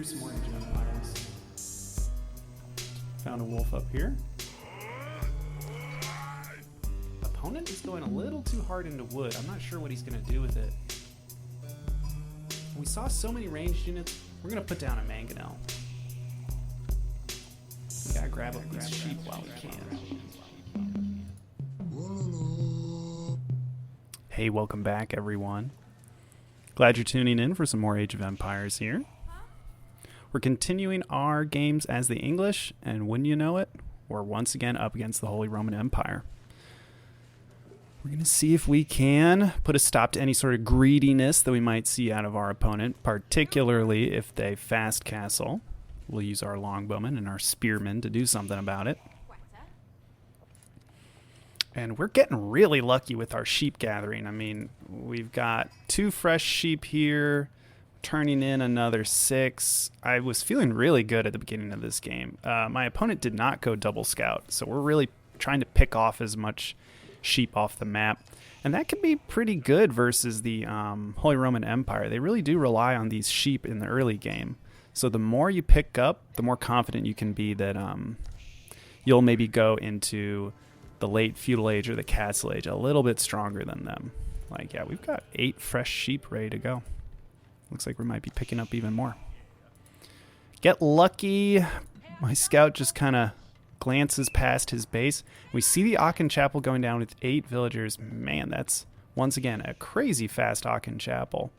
through some more Age of Empires. Found a wolf up here. Opponent is going a little too hard into wood. I'm not sure what he's going to do with it. We saw so many ranged units. We're going to put down a mangonel. We gotta grab up these sheep while we can. Hey, welcome back, everyone. Glad you're tuning in for some more Age of Empires here. We're continuing our games as the English, and wouldn't you know it, we're once again up against the Holy Roman Empire. We're going to see if we can put a stop to any sort of greediness that we might see out of our opponent, particularly if they fast castle. We'll use our longbowmen and our spearmen to do something about it. And we're getting really lucky with our sheep gathering. I mean, we've got 2 fresh sheep here, turning in another 6. I was feeling really good at the beginning of this game. My opponent did not go double scout, so we're really trying to pick off as much sheep off the map. And that can be pretty good versus the Holy Roman Empire. They really do rely on these sheep in the early game. So the more you pick up, the more confident you can be that you'll maybe go into the late feudal age or the castle age a little bit stronger than them. Like, yeah, we've got 8 fresh sheep ready to go. Looks like we might be picking up even more. Get lucky. My scout just kind of glances past his base. We see the Aachen Chapel going down with 8 villagers. Man, that's, once again, a crazy fast Aachen Chapel.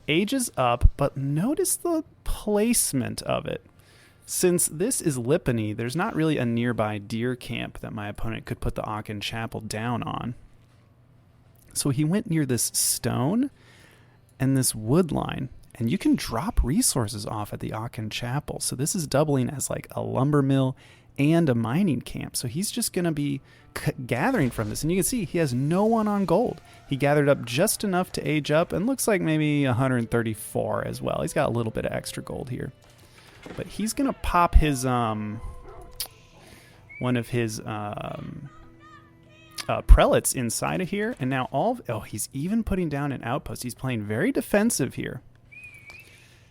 Age is up, but notice the placement of it. Since this is Lipany, there's not really a nearby deer camp that my opponent could put the Aachen Chapel down on. So he went near this stone and this wood line, and you can drop resources off at the Aachen Chapel. So this is doubling as like a lumber mill and a mining camp. So he's just going to be gathering from this. And you can see he has no one on gold. He gathered up just enough to age up and looks like maybe 134 as well. He's got a little bit of extra gold here. But he's going to pop his one of his prelates inside of here. And now he's even putting down an outpost. He's playing very defensive here.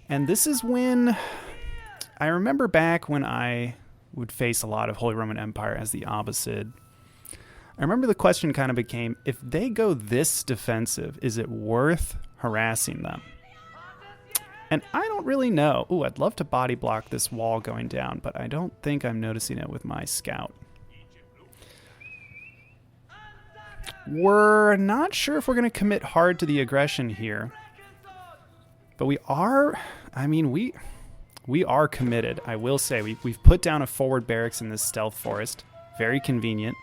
And this is when I remember back when I would face a lot of Holy Roman Empire as the Abbasid. I remember the question kind of became, if they go this defensive, is it worth harassing them? And I don't really know. Ooh, I'd love to body block this wall going down, but I don't think I'm noticing it with my scout. We're not sure if we're going to commit hard to the aggression here. But we are, we are committed. I will say we've put down a forward barracks in this stealth forest. Very convenient.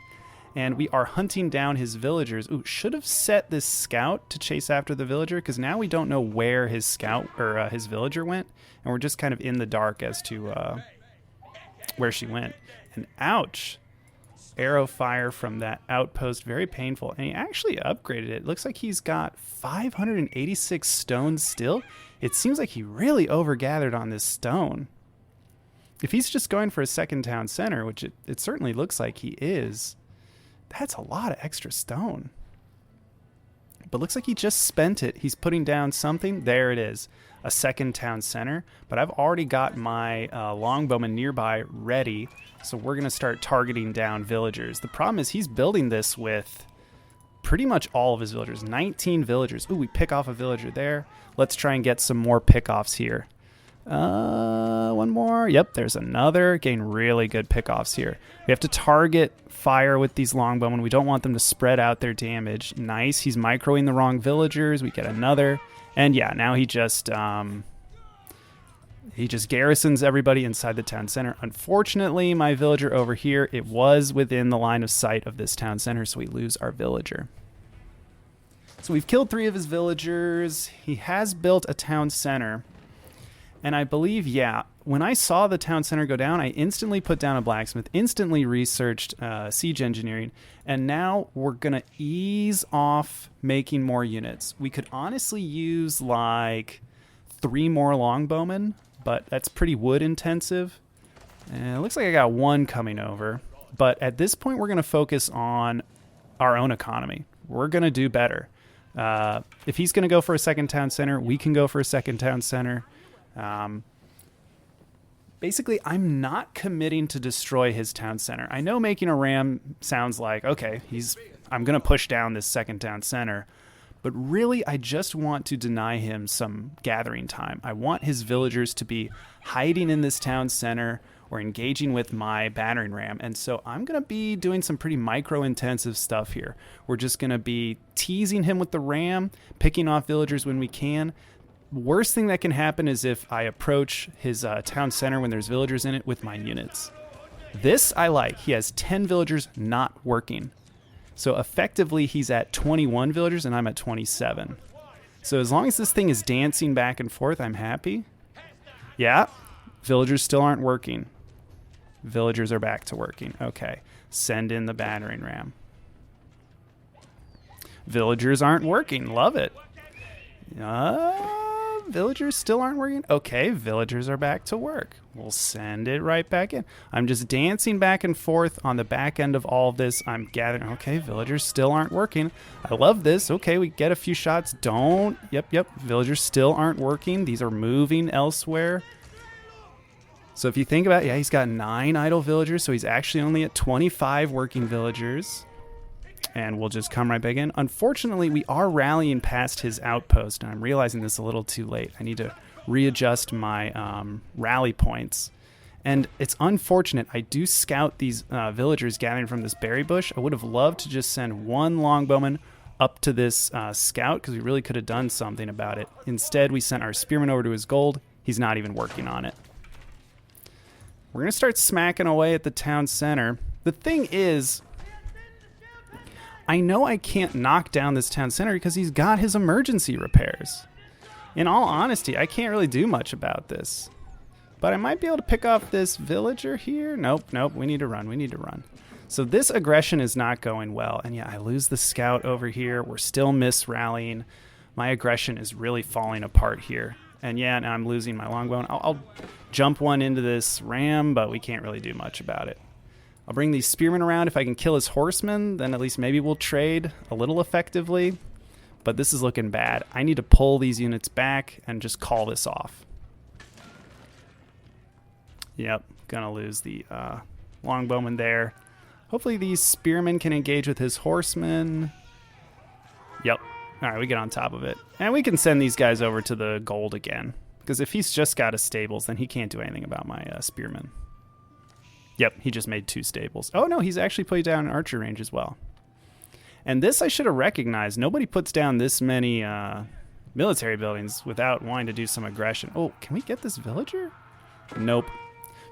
And we are hunting down his villagers. Ooh, should have set this scout to chase after the villager, because now we don't know where his scout or his villager went, and we're just kind of in the dark as to where she went. And ouch, arrow fire from that outpost, very painful. And he actually upgraded it. Looks like he's got 586 stones still. It seems like he really overgathered on this stone. If he's just going for a second town center, which it certainly looks like he is, that's a lot of extra stone. But looks like he just spent it. He's putting down something. There it is. A second town center. But I've already got my longbowman nearby ready. So we're going to start targeting down villagers. The problem is he's building this with pretty much all of his villagers. 19 villagers. Ooh, we pick off a villager there. Let's try and get some more pickoffs here. One more. Yep, there's another. Getting really good pickoffs here. We have to target fire with these longbowmen. We don't want them to spread out their damage. Nice. He's microing the wrong villagers. We get another. And yeah, now he just garrisons everybody inside the town center. Unfortunately, my villager over here, it was within the line of sight of this town center, so we lose our villager. So we've killed 3 of his villagers. He has built a town center. And I believe, yeah, when I saw the town center go down, I instantly put down a blacksmith, instantly researched siege engineering, and now we're going to ease off making more units. We could honestly use like 3 more longbowmen, but that's pretty wood intensive. And it looks like I got 1 coming over. But at this point, we're going to focus on our own economy. We're going to do better. If he's going to go for a second town center, we can go for a second town center. Basically, I'm not committing to destroy his town center. I know making a ram sounds like, okay, I'm going to push down this second town center. But really, I just want to deny him some gathering time. I want his villagers to be hiding in this town center or engaging with my battering ram. And so I'm going to be doing some pretty micro-intensive stuff here. We're just going to be teasing him with the ram, picking off villagers when we can. Worst thing that can happen is if I approach his town center when there's villagers in it with my units. This I like. He has 10 villagers not working. So effectively, he's at 21 villagers, and I'm at 27. So as long as this thing is dancing back and forth, I'm happy. Yeah, villagers still aren't working. Villagers are back to working. Okay, send in the battering ram. Villagers aren't working. Love it. Villagers still aren't working. Okay, villagers are back to work. We'll send it right back in. I'm just dancing back and forth on the back end of all of this. I'm gathering. Okay, villagers still aren't working. I love this. Okay, we get a few shots. Don't. Yep. Villagers still aren't working. These are moving elsewhere. So if you think about it, yeah, he's got 9 idle villagers, so he's actually only at 25 working villagers. And we'll just come right back in. Unfortunately, we are rallying past his outpost, and I'm realizing this a little too late. I need to readjust my rally points. And it's unfortunate. I do scout these villagers gathering from this berry bush. I would have loved to just send one longbowman up to this scout, because we really could have done something about it. Instead, we sent our spearman over to his gold. He's not even working on it. We're going to start smacking away at the town center. The thing is, I know I can't knock down this town center because he's got his emergency repairs. In all honesty, I can't really do much about this. But I might be able to pick off this villager here. Nope. We need to run. So this aggression is not going well. And yeah, I lose the scout over here. We're still miss-rallying. My aggression is really falling apart here. And yeah, now I'm losing my longbowman. I'll jump one into this ram, but we can't really do much about it. I'll bring these spearmen around. If I can kill his horsemen, then at least maybe we'll trade a little effectively. But this is looking bad. I need to pull these units back and just call this off. Yep, gonna lose the longbowman there. Hopefully these spearmen can engage with his horsemen. Yep. All right, we get on top of it. And we can send these guys over to the gold again. Because if he's just got his stables, then he can't do anything about my spearmen. Yep, he just made 2 stables. Oh, no, he's actually put down an archer range as well. And this I should have recognized. Nobody puts down this many military buildings without wanting to do some aggression. Oh, can we get this villager? Nope.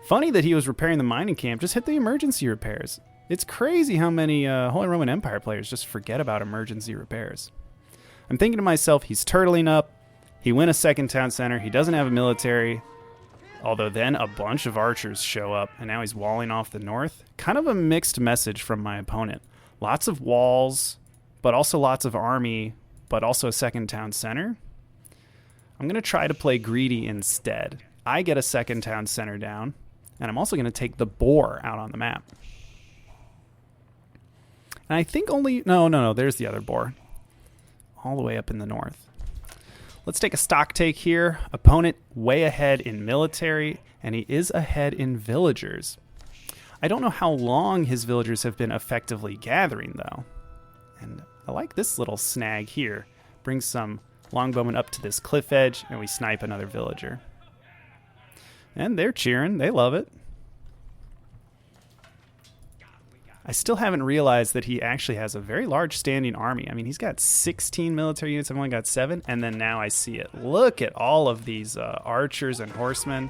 Funny that he was repairing the mining camp. Just hit the emergency repairs. It's crazy how many Holy Roman Empire players just forget about emergency repairs. I'm thinking to myself, he's turtling up. He went a second town center. He doesn't have a military. Although then a bunch of archers show up, and now he's walling off the north. Kind of a mixed message from my opponent. Lots of walls, but also lots of army, but also a second town center. I'm going to try to play greedy instead. I get a second town center down, and I'm also going to take the boar out on the map. And I think only... No, there's the other boar. All the way up in the north. Let's take a stock take here. Opponent way ahead in military, and he is ahead in villagers. I don't know how long his villagers have been effectively gathering, though. And I like this little snag here. Brings some longbowmen up to this cliff edge, and we snipe another villager. And they're cheering. They love it. I still haven't realized that he actually has a very large standing army. I mean, he's got 16 military units. I've only got 7. And then now I see it. Look at all of these archers and horsemen.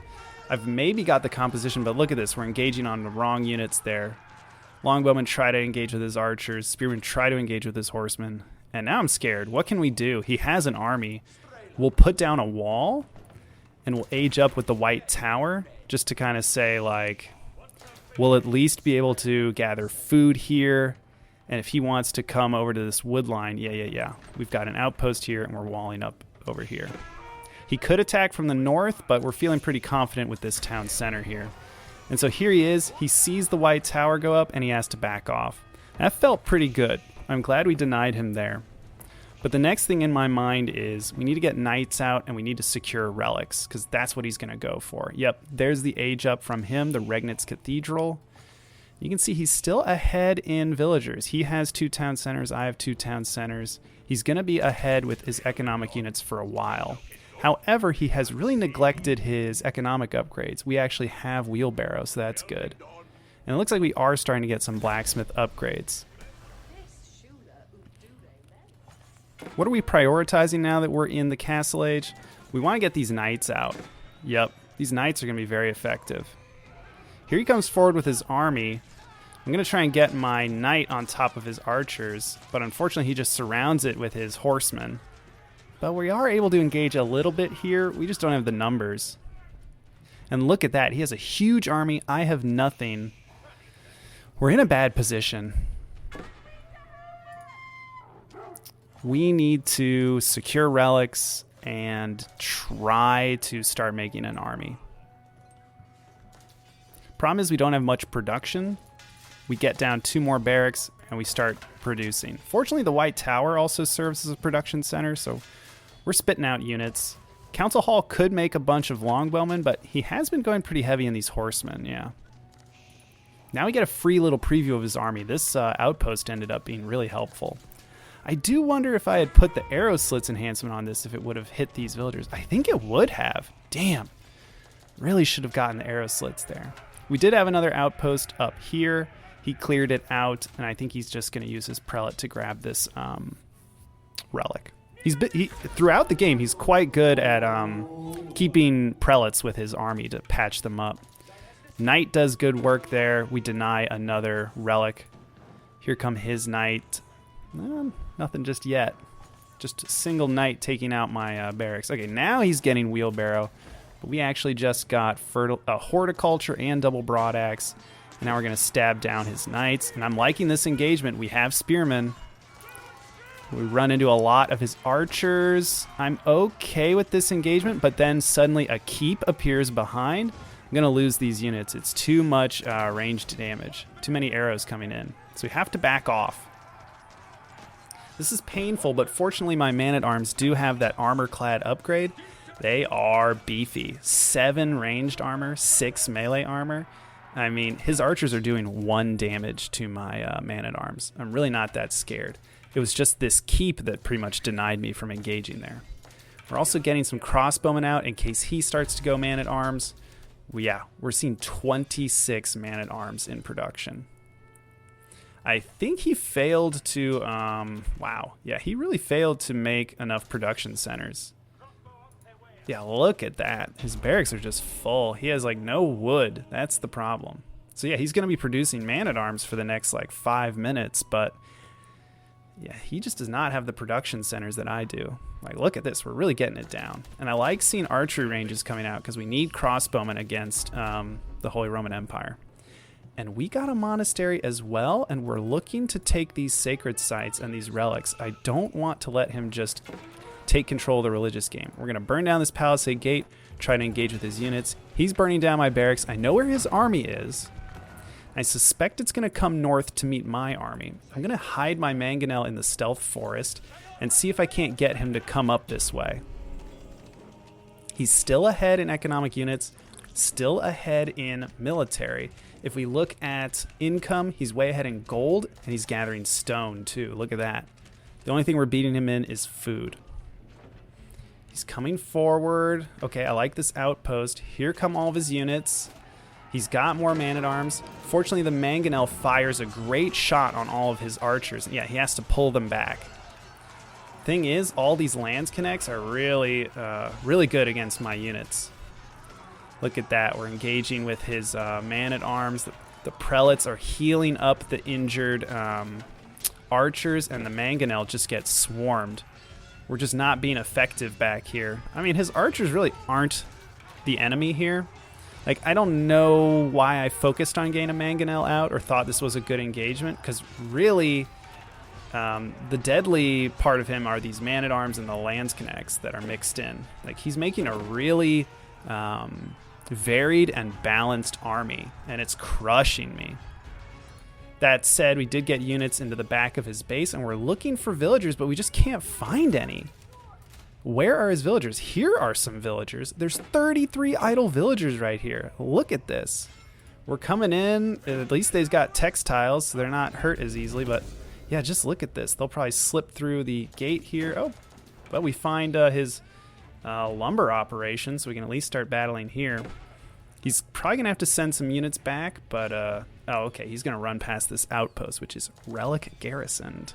I've maybe got the composition, but look at this. We're engaging on the wrong units there. Longbowmen try to engage with his archers. Spearmen try to engage with his horsemen. And now I'm scared. What can we do? He has an army. We'll put down a wall, and we'll age up with the white tower just to kind of say, like... We'll at least be able to gather food here. And if he wants to come over to this wood line, yeah. We've got an outpost here, and we're walling up over here. He could attack from the north, but we're feeling pretty confident with this town center here. And so here he is. He sees the white tower go up, and he has to back off. That felt pretty good. I'm glad we denied him there. But the next thing in my mind is we need to get knights out and we need to secure relics, because that's what he's going to go for. Yep, there's the age up from him, the Regnitz Cathedral. You can see he's still ahead in villagers. He has 2 town centers. I have 2 town centers. He's going to be ahead with his economic units for a while. However, he has really neglected his economic upgrades. We actually have wheelbarrows, so that's good. And it looks like we are starting to get some blacksmith upgrades. What are we prioritizing now that we're in the Castle Age? We want to get these knights out. Yep, these knights are going to be very effective. Here he comes forward with his army. I'm going to try and get my knight on top of his archers, but unfortunately he just surrounds it with his horsemen. But we are able to engage a little bit here. We just don't have the numbers. And look at that. He has a huge army. I have nothing. We're in a bad position. We need to secure relics and try to start making an army. Problem is we don't have much production. We get down 2 more barracks and we start producing. Fortunately, the White Tower also serves as a production center, so we're spitting out units. Council Hall could make a bunch of longbowmen, but he has been going pretty heavy in these horsemen, yeah. Now we get a free little preview of his army. This outpost ended up being really helpful. I do wonder if I had put the arrow slits enhancement on this, if it would have hit these villagers. I think it would have. Damn. Really should have gotten the arrow slits there. We did have another outpost up here. He cleared it out, and I think he's just going to use his prelate to grab this relic. Throughout the game, he's quite good at keeping prelates with his army to patch them up. Knight does good work there. We deny another relic. Here come his knight. Nothing just yet. Just a single knight taking out my barracks. Okay, now he's getting wheelbarrow. But we actually just got horticulture and double broadaxe. And now we're going to stab down his knights. And I'm liking this engagement. We have spearmen. We run into a lot of his archers. I'm okay with this engagement, but then suddenly a keep appears behind. I'm going to lose these units. It's too much ranged damage. Too many arrows coming in. So we have to back off. This is painful, but fortunately my man-at-arms do have that armor-clad upgrade. They are beefy. 7 ranged armor, 6 melee armor. I mean, his archers are doing 1 damage to my man-at-arms. I'm really not that scared. It was just this keep that pretty much denied me from engaging there. We're also getting some crossbowmen out in case he starts to go man-at-arms. Well, we're seeing 26 man-at-arms in production. I think he failed to, wow. Yeah, he really failed to make enough production centers. Yeah, look at that. His barracks are just full. He has, like, no wood. That's the problem. So, yeah, he's going to be producing man-at-arms for the next, like, 5 minutes, but, yeah, he just does not have the production centers that I do. Like, look at this. We're really getting it down. And I like seeing archery ranges coming out because we need crossbowmen against the Holy Roman Empire. And we got a monastery as well, and we're looking to take these sacred sites and these relics. I don't want to let him just take control of the religious game. We're going to burn down this palisade gate, try to engage with his units. He's burning down my barracks. I know where his army is. I suspect it's going to come north to meet my army. I'm going to hide my mangonel in the stealth forest and see if I can't get him to come up this way. He's still ahead in economic units, still ahead in military. If we look at income, he's way ahead in gold, and he's gathering stone too. Look at that. The only thing we're beating him in is food. He's coming forward. Okay, I like this outpost. Here come all of his units. He's got more man-at-arms. Fortunately, the mangonel fires a great shot on all of his archers. Yeah, he has to pull them back. Thing is, all these lance connects are really, really good against my units. Look at that. We're engaging with his man-at-arms. The prelates are healing up the injured archers, and the mangonel just gets swarmed. We're just not being effective back here. I mean, his archers really aren't the enemy here. Like, I don't know why I focused on getting a mangonel out or thought this was a good engagement, because really the deadly part of him are these man-at-arms and the lance connects that are mixed in. Like, he's making a really varied and balanced army, and it's crushing me. That said, we did get units into the back of his base, and we're looking for villagers, but we just can't find any. Where are his villagers? Here are some villagers. There's 33 idle villagers right here. Look at this. We're coming in. At least they've got textiles, so they're not hurt as easily. But yeah, just look at this. They'll probably slip through the gate here. Oh, but we find his lumber operation, so we can at least start battling here. He's probably going to have to send some units back, but oh, okay. He's going to run past this outpost, which is relic garrisoned.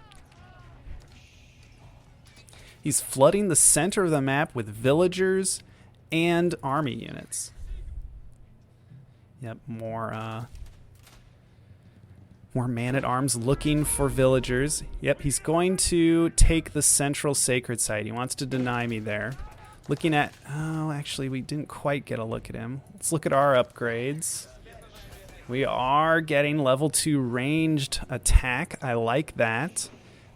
He's flooding the center of the map with villagers and army units. Yep, more man-at-arms looking for villagers. Yep, he's going to take the central sacred site. He wants to deny me there. Looking at... Oh, actually, we didn't quite get a look at him. Let's look at our upgrades. We are getting level 2 ranged attack. I like that.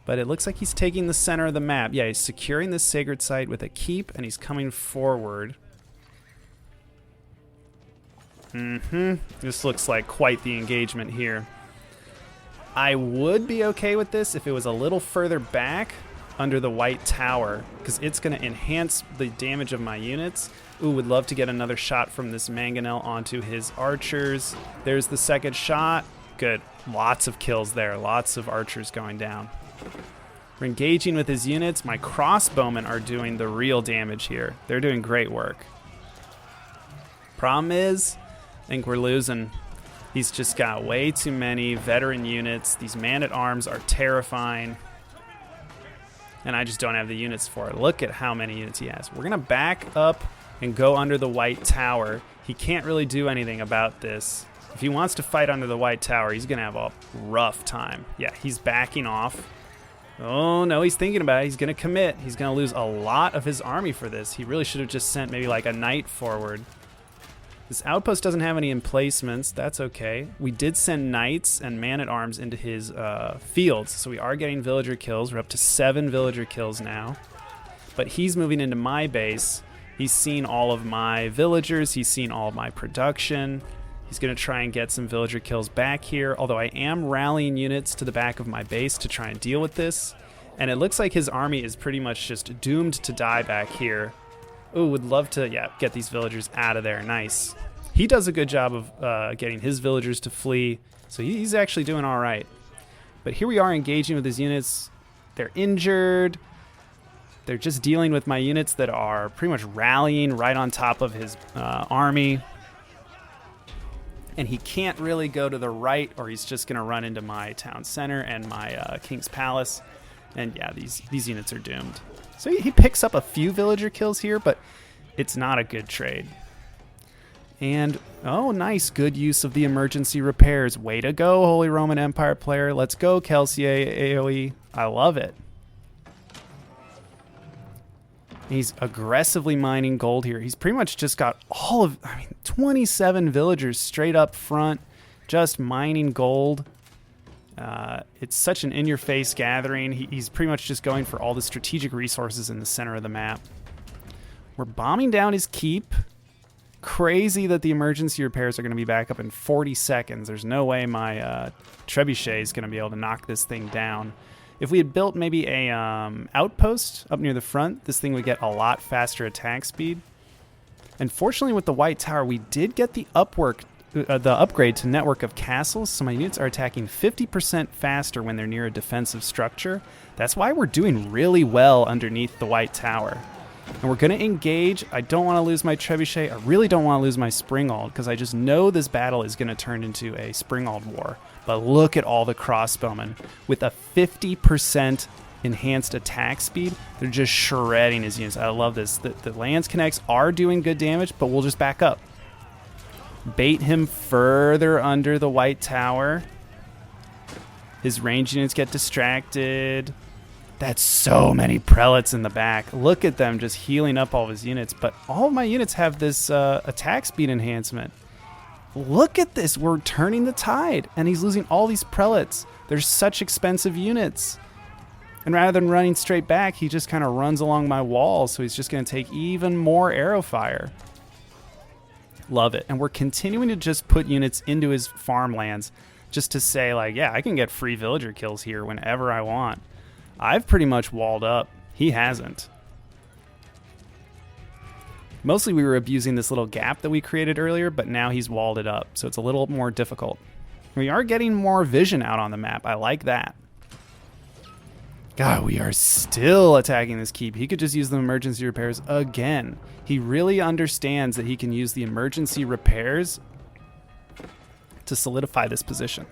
But it looks like he's taking the center of the map. Yeah, he's securing this sacred site with a keep, and he's coming forward. This looks like quite the engagement here. I would be okay with this if it was a little further back under the white tower, because it's going to enhance the damage of my units. Ooh, would love to get another shot from this mangonel onto his archers. There's the second shot. Good. Lots of kills there. Lots of archers going down. We're engaging with his units. My crossbowmen are doing the real damage here. They're doing great work. Problem is, I think we're losing. He's just got way too many veteran units. These man-at-arms are terrifying. And I just don't have the units for it. Look at how many units he has. We're going to back up and go under the white tower. He can't really do anything about this. If he wants to fight under the white tower, he's going to have a rough time. Yeah, he's backing off. Oh, no, he's thinking about it. He's going to commit. He's going to lose a lot of his army for this. He really should have just sent maybe like a knight forward. This outpost doesn't have any emplacements. That's okay. We did send knights and man-at-arms into his fields, so we are getting villager kills. We're up to 7 villager kills now. But he's moving into my base. He's seen all of my villagers. He's seen all of my production. He's going to try and get some villager kills back here, although I am rallying units to the back of my base to try and deal with this. And it looks like his army is pretty much just doomed to die back here. Ooh, would love to, yeah, get these villagers out of there. Nice. He does a good job of getting his villagers to flee, so he's actually doing all right. But here we are engaging with his units. They're injured. They're just dealing with my units that are pretty much rallying right on top of his army. And he can't really go to the right, or he's just going to run into my town center and my king's palace. And yeah, these units are doomed. So he picks up a few villager kills here, but it's not a good trade. And, oh, nice. Good use of the emergency repairs. Way to go, Holy Roman Empire player. Let's go, Kelsier AoE. I love it. He's aggressively mining gold here. He's pretty much just got 27 villagers straight up front, just mining gold. It's such an in-your-face gathering. He's pretty much just going for all the strategic resources in the center of the map. We're bombing down his keep. Crazy that the emergency repairs are going to be back up in 40 seconds. There's no way my trebuchet is going to be able to knock this thing down. If we had built maybe a outpost up near the front, this thing would get a lot faster attack speed. And fortunately with the white tower, we did get the upgrade to network of castles, so my units are attacking 50% faster when they're near a defensive structure. That's why we're doing really well underneath the white tower. And we're going to engage. I don't want to lose my trebuchet. I really don't want to lose my springald, because I just know this battle is going to turn into a springald war. But look at all the crossbowmen. With a 50% enhanced attack speed, they're just shredding his units. I love this. The lance connects are doing good damage, but we'll just back up. Bait him further under the white tower. His ranged units get distracted. That's so many prelates in the back. Look at them just healing up all of his units. But all of my units have this attack speed enhancement. Look at this. We're turning the tide. And he's losing all these prelates. They're such expensive units. And rather than running straight back, he just kind of runs along my wall. So he's just going to take even more arrow fire. Love it. And we're continuing to just put units into his farmlands. just to say, like, yeah, I can get free villager kills here whenever I want. I've pretty much walled up. He hasn't. Mostly we were abusing this little gap that we created earlier, but now he's walled it up, so it's a little more difficult. We are getting more vision out on the map. I like that. God, we are still attacking this keep. He could just use the emergency repairs again. He really understands that he can use the emergency repairs to solidify this position.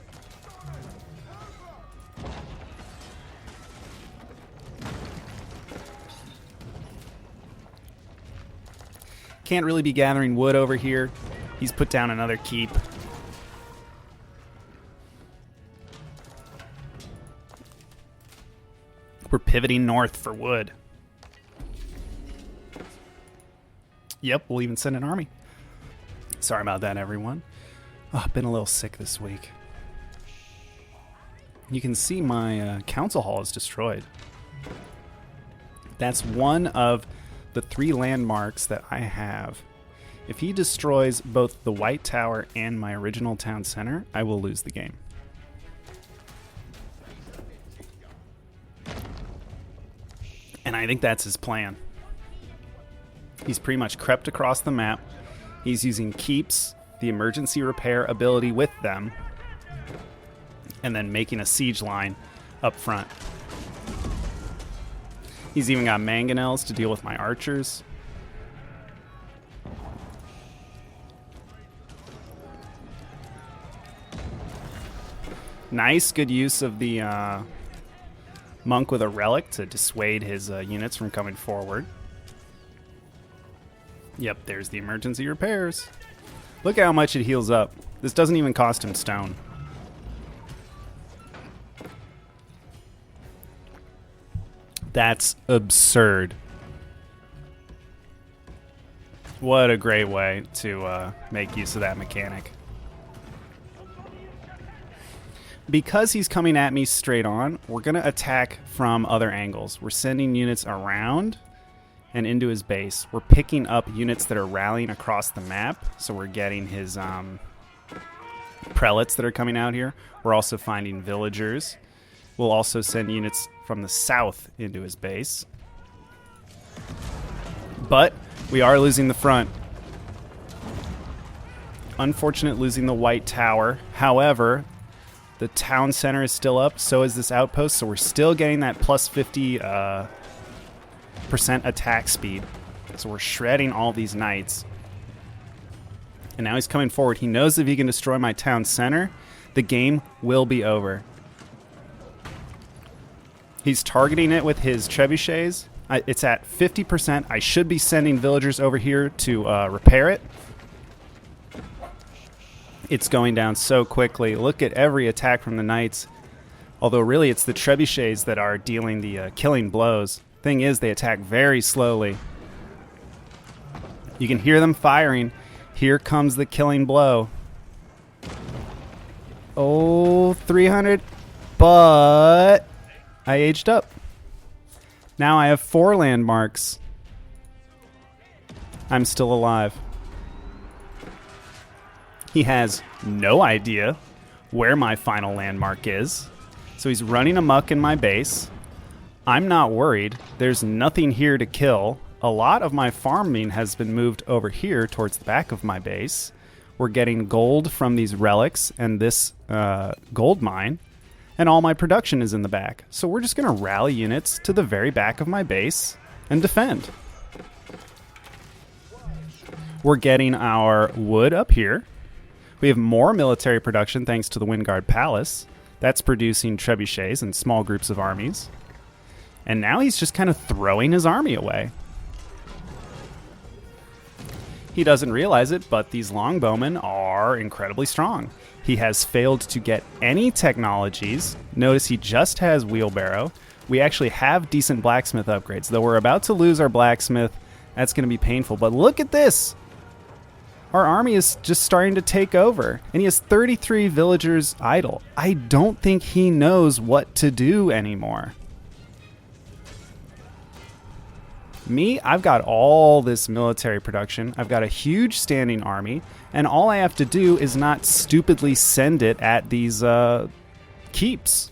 Can't really be gathering wood over here. He's put down another keep. We're pivoting north for wood. Yep, we'll even send an army. Sorry about that, everyone. Oh, I've been a little sick this week. You can see my council hall is destroyed. That's one of the 3 landmarks that I have. If he destroys both the White Tower and my original town center, I will lose the game. And I think that's his plan. He's pretty much crept across the map. He's using keeps, the emergency repair ability with them, and then making a siege line up front. He's even got mangonels to deal with my archers. Nice, good use of the monk with a relic to dissuade his units from coming forward. Yep, there's the emergency repairs. Look at how much it heals up. This doesn't even cost him stone. That's absurd. What a great way to make use of that mechanic. Because he's coming at me straight on, we're going to attack from other angles. We're sending units around and into his base. We're picking up units that are rallying across the map, so we're getting his prelates that are coming out here. We're also finding villagers. We'll also send units from the south into his base. But we are losing the front. Unfortunate losing the White Tower. However, the town center is still up, so is this outpost, so we're still getting that plus 50% attack speed. So we're shredding all these knights. And now he's coming forward. He knows if he can destroy my town center, the game will be over. He's targeting it with his trebuchets. It's at 50%. I should be sending villagers over here to repair it. It's going down so quickly. Look at every attack from the knights. Although really it's the trebuchets that are dealing the killing blows. Thing is, they attack very slowly. You can hear them firing. Here comes the killing blow. Oh, 300. But I aged up. Now I have 4 landmarks. I'm still alive. He has no idea where my final landmark is. So he's running amok in my base. I'm not worried. There's nothing here to kill. A lot of my farming has been moved over here towards the back of my base. We're getting gold from these relics and this gold mine. And all my production is in the back. So we're just going to rally units to the very back of my base and defend. We're getting our wood up here. We have more military production thanks to the Windguard Palace. That's producing trebuchets and small groups of armies. And now he's just kind of throwing his army away. He doesn't realize it, but these longbowmen are incredibly strong. He has failed to get any technologies. Notice he just has wheelbarrow. We actually have decent blacksmith upgrades, though we're about to lose our blacksmith. That's going to be painful. But look at this. Our army is just starting to take over, and he has 33 villagers idle. I don't think he knows what to do anymore. Me, I've got all this military production. I've got a huge standing army, and all I have to do is not stupidly send it at these keeps.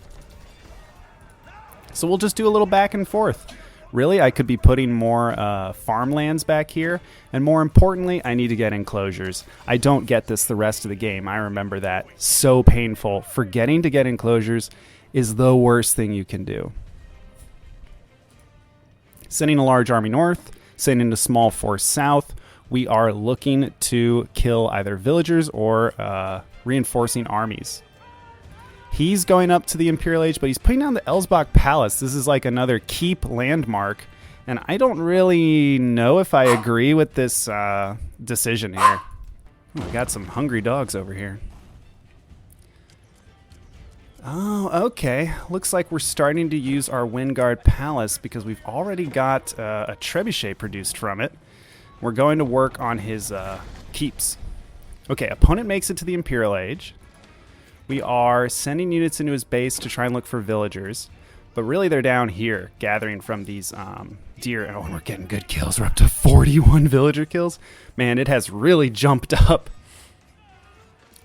So we'll just do a little back and forth. Really, I could be putting more farmlands back here, and more importantly, I need to get enclosures. I don't get this the rest of the game. I remember that. So painful. Forgetting to get enclosures is the worst thing you can do. Sending a large army north, sending a small force south. We are looking to kill either villagers or reinforcing armies. He's going up to the Imperial Age, but he's putting down the Elsbach Palace. This is like another keep landmark, and I don't really know if I agree with this decision here. Oh, we got some hungry dogs over here. Oh, okay. Looks like we're starting to use our Windguard Palace because we've already got a trebuchet produced from it. We're going to work on his keeps. Okay, opponent makes it to the Imperial Age. We are sending units into his base to try and look for villagers. But really they're down here gathering from these deer. Oh, we're getting good kills. We're up to 41 villager kills. Man, it has really jumped up.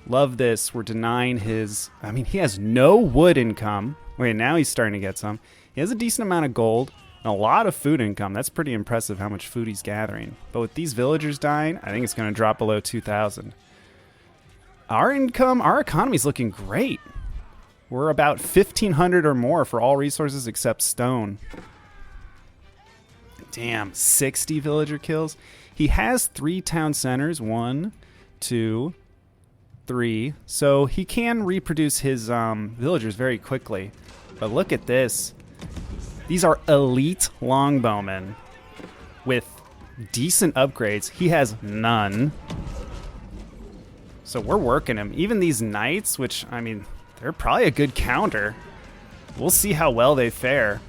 Love this. We're denying his... I mean, he has no wood income. Wait, now he's starting to get some. He has a decent amount of gold and a lot of food income. That's pretty impressive how much food he's gathering. But with these villagers dying, I think it's going to drop below 2,000. Our income, our economy's looking great. We're about 1,500 or more for all resources except stone. Damn, 60 villager kills. He has 3 town centers. 1, 2, 3. So he can reproduce his villagers very quickly. But look at this. These are elite longbowmen with decent upgrades. He has none. So we're working him. Even these knights, which, I mean, they're probably a good counter. We'll see how well they fare.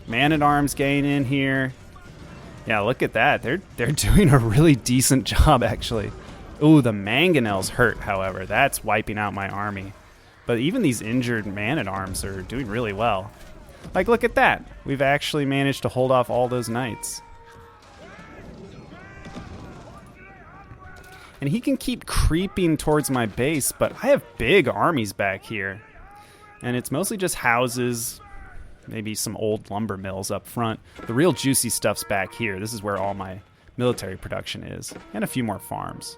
Man-at-Arms getting in here. Yeah, look at that. They're doing a really decent job, actually. Ooh, the mangonels hurt, however. That's wiping out my army. But even these injured man-at-arms are doing really well. Like, look at that. We've actually managed to hold off all those knights. And he can keep creeping towards my base, but I have big armies back here. And it's mostly just houses, maybe some old lumber mills up front. The real juicy stuff's back here. This is where all my military production is. And a few more farms.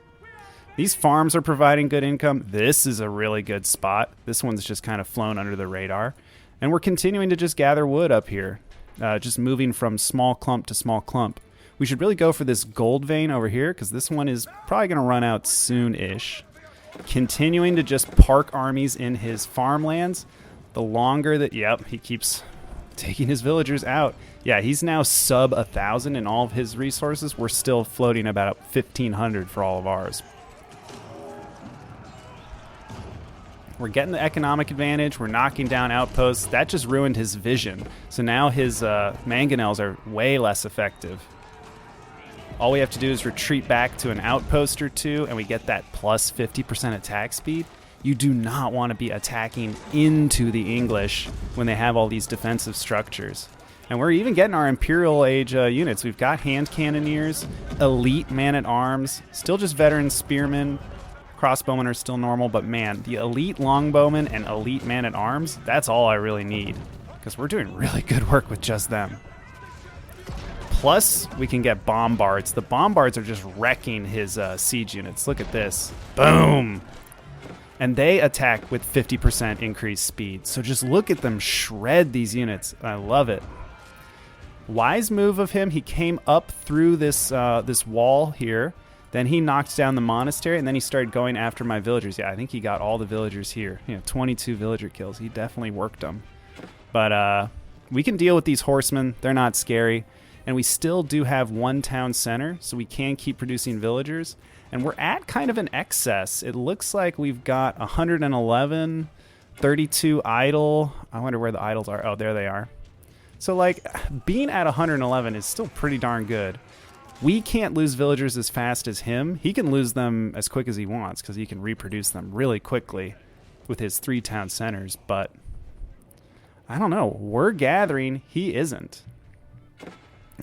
These farms are providing good income. This is a really good spot. This one's just kind of flown under the radar. And we're continuing to just gather wood up here. Just moving from small clump to small clump. We should really go for this gold vein over here because this one is probably going to run out soon-ish. Continuing to just park armies in his farmlands. The longer that... Yep, he keeps taking his villagers out. Yeah, he's now sub 1,000 in all of his resources. We're still floating about 1,500 for all of ours. We're getting the economic advantage. We're knocking down outposts. That just ruined his vision. So now his mangonels are way less effective. All we have to do is retreat back to an outpost or two, and we get that plus 50% attack speed. You do not want to be attacking into the English when they have all these defensive structures. And we're even getting our Imperial Age units. We've got hand cannoneers, elite man-at-arms, still just veteran spearmen. Crossbowmen are still normal, but man, the elite longbowmen and elite man-at-arms, that's all I really need. Because we're doing really good work with just them. Plus, we can get bombards. The bombards are just wrecking his siege units. Look at this. Boom! And they attack with 50% increased speed. So just look at them shred these units. I love it. Wise move of him. He came up through this this wall here. Then he knocked down the monastery, and then he started going after my villagers. Yeah, I think he got all the villagers here. 22 villager kills. He definitely worked them. But we can deal with these horsemen. They're not scary. And we still do have one town center, so we can keep producing villagers. And we're at kind of an excess. It looks like we've got 111, 32 idle. I wonder where the idols are. Oh, there they are. So, like, being at 111 is still pretty darn good. We can't lose villagers as fast as him. He can lose them as quick as he wants because he can reproduce them really quickly with his 3 town centers. But, I don't know. We're gathering. He isn't.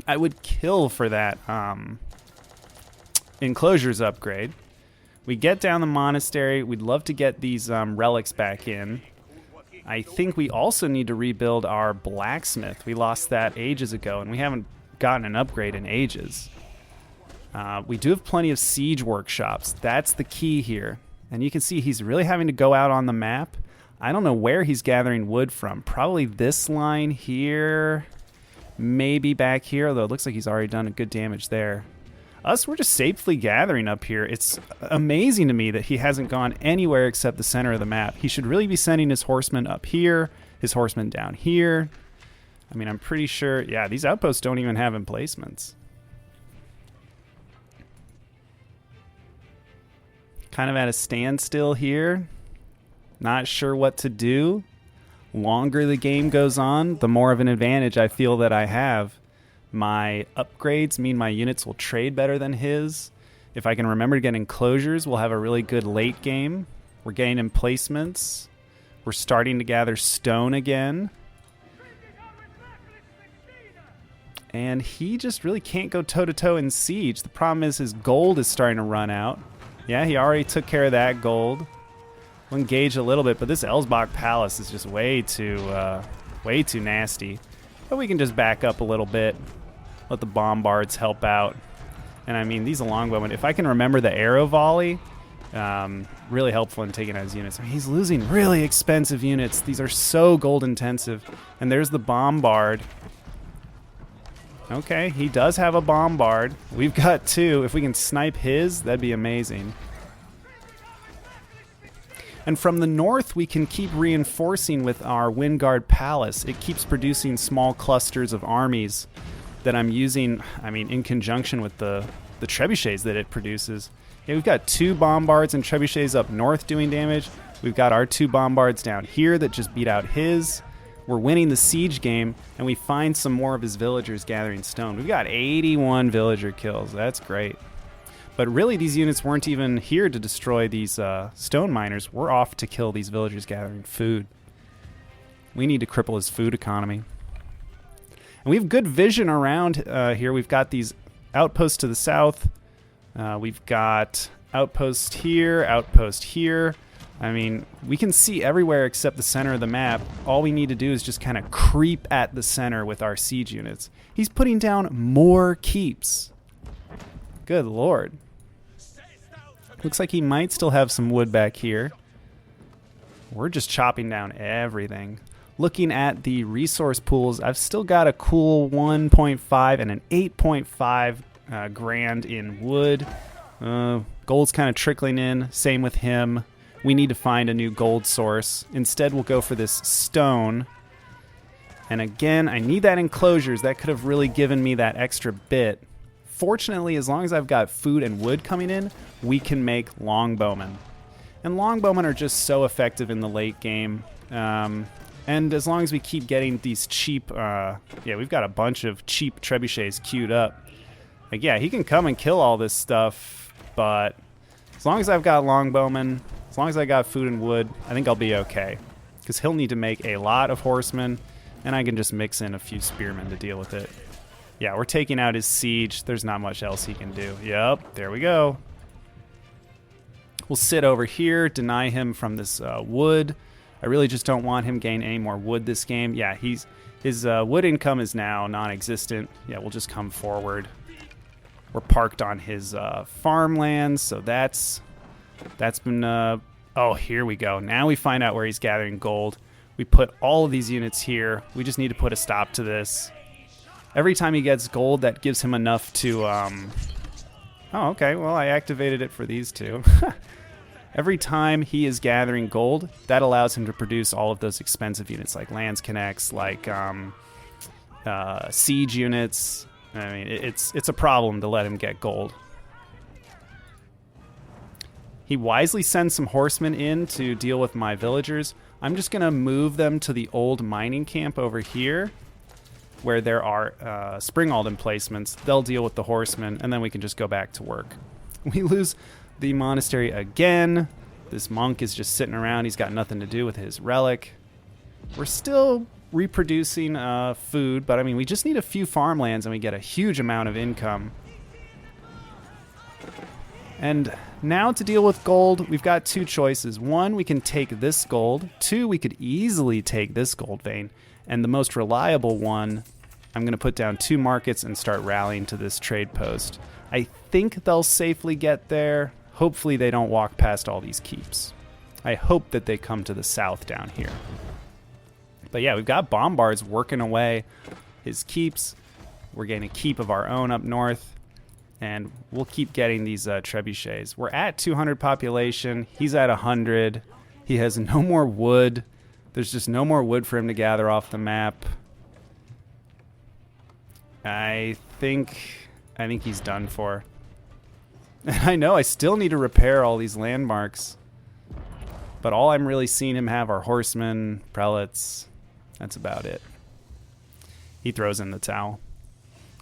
I would kill for that enclosures upgrade. We get down the monastery. We'd love to get these relics back in. I think we also need to rebuild our blacksmith. We lost that ages ago, and we haven't gotten an upgrade in ages. We do have plenty of siege workshops. That's the key here. And you can see he's really having to go out on the map. I don't know where he's gathering wood from. Probably this line here. Maybe back here, although it looks like he's already done a good damage there. Us, we're just safely gathering up here. It's amazing to me that he hasn't gone anywhere except the center of the map. He should really be sending his horsemen up here, his horsemen down here. I mean, I'm pretty sure, yeah, these outposts don't even have emplacements. Kind of at a standstill here. Not sure what to do. Longer the game goes on, the more of an advantage I feel that I have. My upgrades mean my units will trade better than his. If I can remember to get enclosures, we'll have a really good late game. We're getting emplacements. We're starting to gather stone again. And he just really can't go toe-to-toe in siege. The problem is his gold is starting to run out. Yeah, he already took care of that gold. We'll engage a little bit, but this Elsbach Palace is just way too nasty. But we can just back up a little bit. Let the bombards help out. And I mean, these longbowmen, if I can remember the arrow volley, really helpful in taking out his units. I mean, he's losing really expensive units. These are so gold intensive. And there's the bombard. Okay, he does have a bombard. We've got two. If we can snipe his, that'd be amazing. And from the north, we can keep reinforcing with our Windguard Palace. It keeps producing small clusters of armies that I'm using, I mean, in conjunction with the trebuchets that it produces. Yeah, we've got two bombards and trebuchets up north doing damage. We've got our two bombards down here that just beat out his. We're winning the siege game, and we find some more of his villagers gathering stone. We've got 81 villager kills. That's great. But really, these units weren't even here to destroy these stone miners. We're off to kill these villagers gathering food. We need to cripple his food economy. And we have good vision around here. We've got these outposts to the south. We've got outpost here, outpost here. I mean, we can see everywhere except the center of the map. All we need to do is just kind of creep at the center with our siege units. He's putting down more keeps. Good lord. Looks like he might still have some wood back here. We're just chopping down everything. Looking at the resource pools, I've still got a cool 1.5 and an 8.5 grand in wood. Gold's kind of trickling in. Same with him. We need to find a new gold source. Instead, we'll go for this stone. And again, I need that enclosures. That could have really given me that extra bit. Fortunately, as long as I've got food and wood coming in, we can make longbowmen. And longbowmen are just so effective in the late game. And as long as we keep getting these cheap... yeah, we've got a bunch of cheap trebuchets queued up. Like, yeah, he can come and kill all this stuff, but as long as I've got longbowmen, as long as I got food and wood, I think I'll be okay. Because he'll need to make a lot of horsemen, and I can just mix in a few spearmen to deal with it. Yeah, we're taking out his siege. There's not much else he can do. Yep, there we go. We'll sit over here, deny him from this wood. I really just don't want him gain any more wood this game. Yeah, his wood income is now non-existent. Yeah, we'll just come forward. We're parked on his farmlands, so that's been... oh, here we go. Now we find out where he's gathering gold. We put all of these units here. We just need to put a stop to this. Every time he gets gold, that gives him enough to... Oh, okay. Well, I activated it for these two. Every time he is gathering gold, that allows him to produce all of those expensive units, like Lance Connects, like siege units. I mean, it's a problem to let him get gold. He wisely sends some horsemen in to deal with my villagers. I'm just going to move them to the old mining camp over here, where there are Springald emplacements. They'll deal with the horsemen, and then we can just go back to work. We lose the monastery again. This monk is just sitting around. He's got nothing to do with his relic. We're still reproducing food, but I mean, we just need a few farmlands and we get a huge amount of income. And now to deal with gold, we've got two choices. One, we can take this gold. Two, we could easily take this gold vein. And the most reliable one, I'm going to put down 2 markets and start rallying to this trade post. I think they'll safely get there. Hopefully they don't walk past all these keeps. I hope that they come to the south down here. But yeah, we've got Bombards working away his keeps. We're getting a keep of our own up north. And we'll keep getting these trebuchets. We're at 200 population. He's at 100. He has no more wood. There's just no more wood for him to gather off the map. I think he's done for. I know I still need to repair all these landmarks. But all I'm really seeing him have are horsemen, prelates. That's about it. He throws in the towel.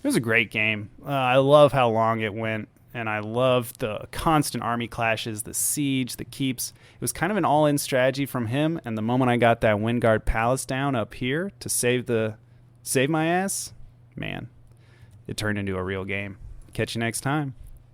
It was a great game. I love how long it went, and I love the constant army clashes, the siege, the keeps. It was kind of an all-in strategy from him, and the moment I got that Windguard Palace down up here to save my ass, man, it turned into a real game. Catch you next time.